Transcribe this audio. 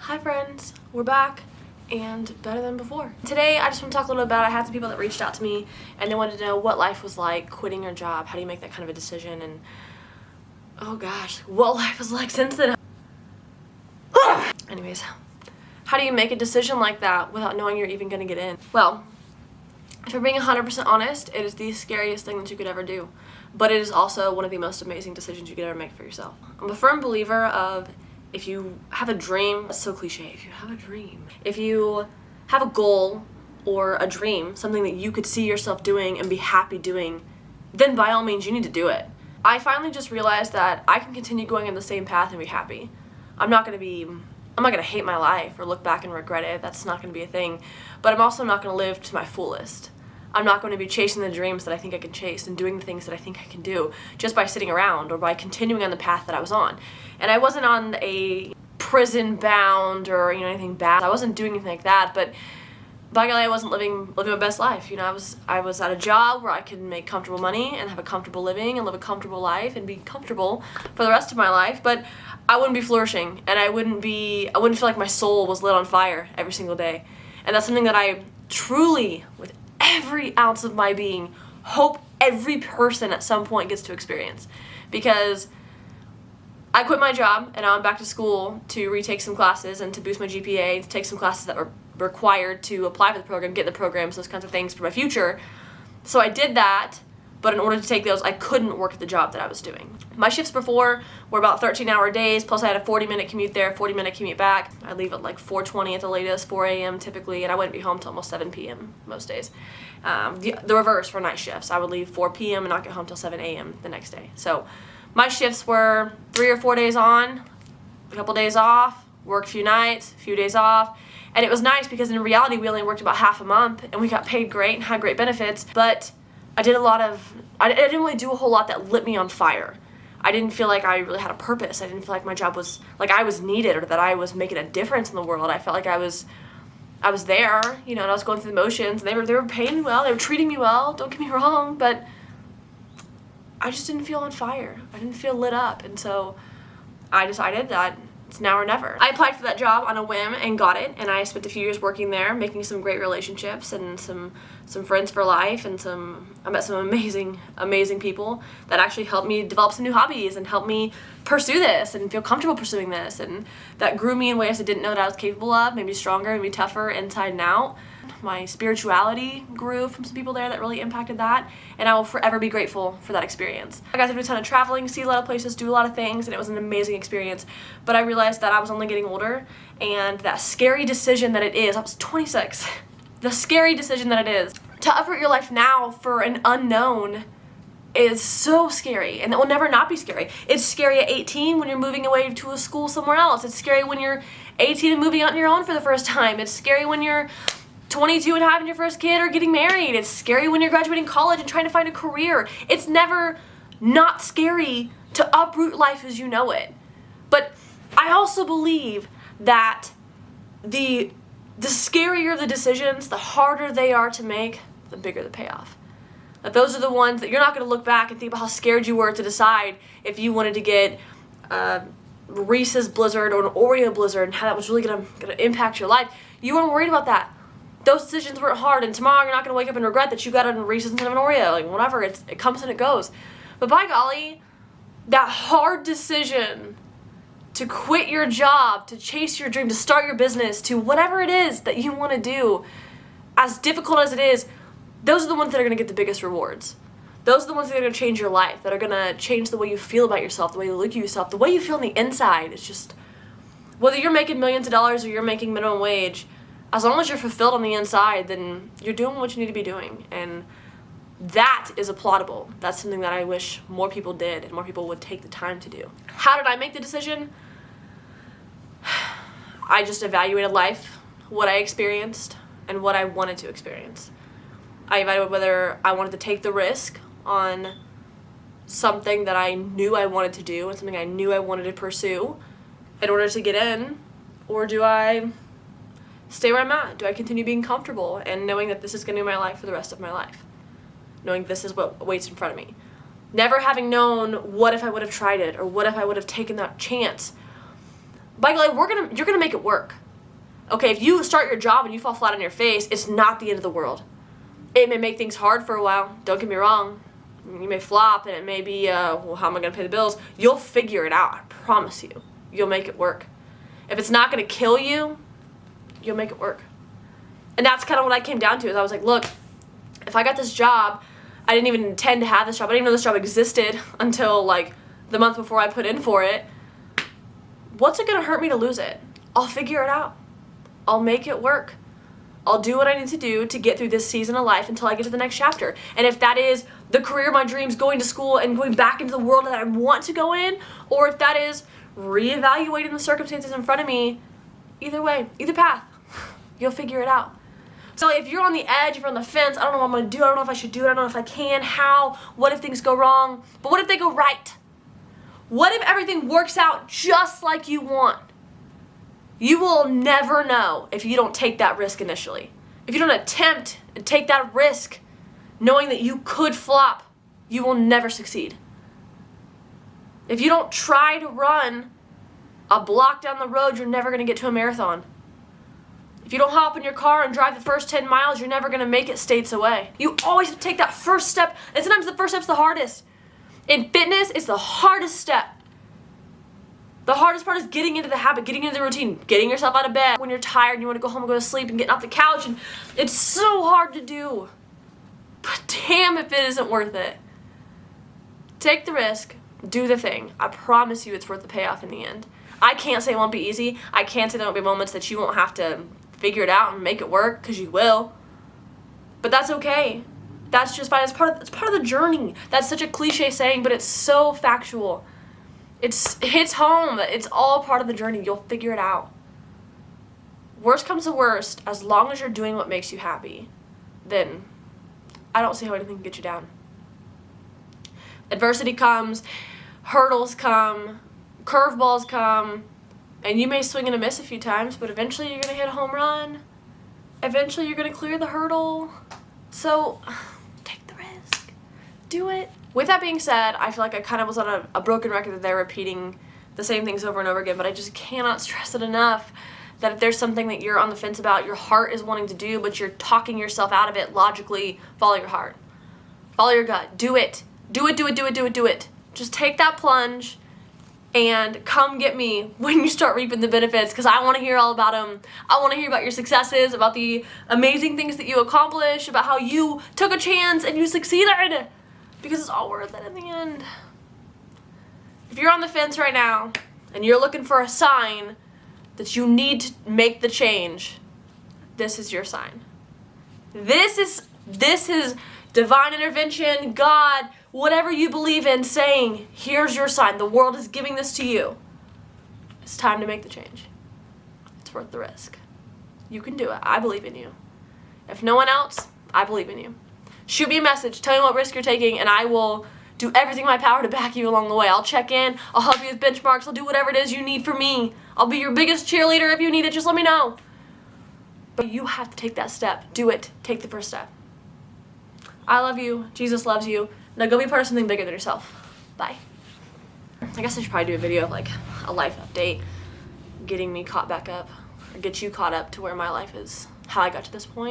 Hi friends, we're back and better than before. Today I just want to talk a little bit about, I had some people that reached out to me and they wanted to know what life was like quitting your job. How do you make that kind of a decision? And oh gosh, what life was like since then. Anyways, how do you make a decision like that without knowing you're even going to get in? Well, if you're being 100% honest, it is the scariest thing that you could ever do. But it is also one of the most amazing decisions you could ever make for yourself. I'm a firm believer of, if you have a dream, it's so cliche, if you have a dream, if you have a goal or a dream, something that you could see yourself doing and be happy doing, then by all means you need to do it. I finally just realized that I can continue going in the same path and be happy. I'm not gonna hate my life or look back and regret it. That's not gonna be a thing. But I'm also not gonna live to my fullest. I'm not going to be chasing the dreams that I think I can chase and doing the things that I think I can do just by sitting around or by continuing on the path that I was on. And I wasn't on a prison bound or anything bad. I wasn't doing anything like that, but by golly, I wasn't living my best life. I was at a job where I could make comfortable money and have a comfortable living and live a comfortable life and be comfortable for the rest of my life, but I wouldn't be flourishing and I wouldn't feel like my soul was lit on fire every single day. And that's something that I truly, with every ounce of my being, hope every person at some point gets to experience. Because I quit my job and now I'm back to school to retake some classes and to boost my GPA, to take some classes that were required to apply for the program, get in the programs, those kinds of things for my future. So I did that, but in order to take those, I couldn't work at the job that I was doing. My shifts before were about 13-hour days, plus I had a 40-minute commute there, 40-minute commute back. I leave at like 4:20 at the latest, 4 a.m. typically, and I wouldn't be home till almost 7 p.m. most days. The reverse for night shifts. I would leave 4 p.m. and not get home till 7 a.m. the next day. So my shifts were 3 or 4 days on, a couple days off, work a few nights, a few days off. And it was nice because in reality we only worked about half a month and we got paid great and had great benefits, but I didn't really do a whole lot that lit me on fire. I didn't feel like I really had a purpose. I didn't feel like my job was, like I was needed or that I was making a difference in the world. I felt like I was there, and I was going through the motions. And they were paying me well, they were treating me well, don't get me wrong, but I just didn't feel on fire. I didn't feel lit up, and so I decided that it's now or never. I applied for that job on a whim and got it, and I spent a few years working there, making some great relationships and some friends for life, and I met some amazing people that actually helped me develop some new hobbies and helped me pursue this and feel comfortable pursuing this, and that grew me in ways I didn't know that I was capable of, made me stronger, made me tougher inside and out. My spirituality grew from some people there that really impacted that, and I will forever be grateful for that experience. I got to do a ton of traveling, see a lot of places, do a lot of things, and it was an amazing experience, but I realized that I was only getting older, and that scary decision that it is, I was 26, the scary decision that it is to uproot your life now for an unknown is so scary, and it will never not be scary. It's scary at 18 when you're moving away to a school somewhere else. It's scary when you're 18 and moving out on your own for the first time. It's scary when you're 22 and having your first kid or getting married. It's scary when you're graduating college and trying to find a career. It's never not scary to uproot life as you know it. But I also believe that the scarier the decisions, the harder they are to make, the bigger the payoff. That those are the ones that you're not going to look back and think about how scared you were to decide if you wanted to get Reese's Blizzard or an Oreo Blizzard and how that was really going to impact your life. You weren't worried about that. Those decisions weren't hard, and tomorrow you're not going to wake up and regret that you got a Reese's instead of an Oreo. Like, whatever, it comes and it goes. But by golly, that hard decision to quit your job, to chase your dream, to start your business, to whatever it is that you want to do, as difficult as it is, those are the ones that are going to get the biggest rewards. Those are the ones that are going to change your life, that are going to change the way you feel about yourself, the way you look at yourself, the way you feel on the inside. It's just, whether you're making millions of dollars or you're making minimum wage, as long as you're fulfilled on the inside, then you're doing what you need to be doing. And that is applaudable. That's something that I wish more people did and more people would take the time to do. How did I make the decision? I just evaluated life, what I experienced, and what I wanted to experience. I evaluated whether I wanted to take the risk on something that I knew I wanted to do and something I knew I wanted to pursue in order to get in, or do I stay where I'm at? Do I continue being comfortable and knowing that this is going to be my life for the rest of my life? Knowing this is what waits in front of me. Never having known what if I would have tried it or what if I would have taken that chance But like, you're gonna make it work. Okay, if you start your job and you fall flat on your face, it's not the end of the world. It may make things hard for a while, don't get me wrong. You may flop and it may be, well, how am I gonna pay the bills? You'll figure it out, I promise you. You'll make it work. If it's not gonna kill you, you'll make it work. And that's kind of what I came down to, is I was like, look, if I got this job, I didn't even intend to have this job. I didn't even know this job existed until like the month before I put in for it. What's it gonna hurt me to lose it? I'll figure it out. I'll make it work. I'll do what I need to do to get through this season of life until I get to the next chapter. And if that is the career of my dreams, going to school and going back into the world that I want to go in, or if that is reevaluating the circumstances in front of me, either way, either path, you'll figure it out. So if you're on the edge, if you're on the fence, I don't know what I'm going to do, I don't know if I should do it, I don't know if I can, how, what if things go wrong, but what if they go right? What if everything works out just like you want? You will never know if you don't take that risk initially. If you don't attempt and take that risk, knowing that you could flop, you will never succeed. If you don't try to run a block down the road, you're never going to get to a marathon. If you don't hop in your car and drive the first 10 miles, you're never going to make it states away. You always have to take that first step, and sometimes the first step's the hardest. In fitness, it's the hardest step. The hardest part is getting into the habit, getting into the routine, getting yourself out of bed when you're tired and you want to go home and go to sleep and getting off the couch, and it's so hard to do. But damn if it isn't worth it. Take the risk, do the thing. I promise you it's worth the payoff in the end. I can't say it won't be easy. I can't say there won't be moments that you won't have to figure it out and make it work, because you will. But that's okay. That's just fine. It's part of the journey. That's such a cliche saying, but it's so factual. It hits home. It's all part of the journey. You'll figure it out. Worst comes to worst, as long as you're doing what makes you happy, then I don't see how anything can get you down. Adversity comes, hurdles come, curveballs come, and you may swing and a miss a few times, but eventually you're going to hit a home run. Eventually you're going to clear the hurdle. So take the risk. Do it. With that being said, I feel like I kind of was on a broken record that they're repeating the same things over and over again, but I just cannot stress it enough that if there's something that you're on the fence about, your heart is wanting to do, but you're talking yourself out of it, logically, follow your heart. Follow your gut. Do it. Do it, do it, do it, do it, do it. Just take that plunge and come get me when you start reaping the benefits, because I want to hear all about them. I want to hear about your successes, about the amazing things that you accomplish, about how you took a chance and you succeeded. Because it's all worth it in the end. If you're on the fence right now and you're looking for a sign that you need to make the change, this is your sign. This is divine intervention, God, whatever you believe in, saying, here's your sign. The world is giving this to you. It's time to make the change. It's worth the risk. You can do it. I believe in you. If no one else, I believe in you. Shoot me a message, tell me what risk you're taking, and I will do everything in my power to back you along the way. I'll check in, I'll help you with benchmarks, I'll do whatever it is you need from me. I'll be your biggest cheerleader if you need it, just let me know. But you have to take that step. Do it. Take the first step. I love you. Jesus loves you. Now go be part of something bigger than yourself. Bye. I guess I should probably do a video of like a life update, getting me caught back up, or get you caught up to where my life is, how I got to this point.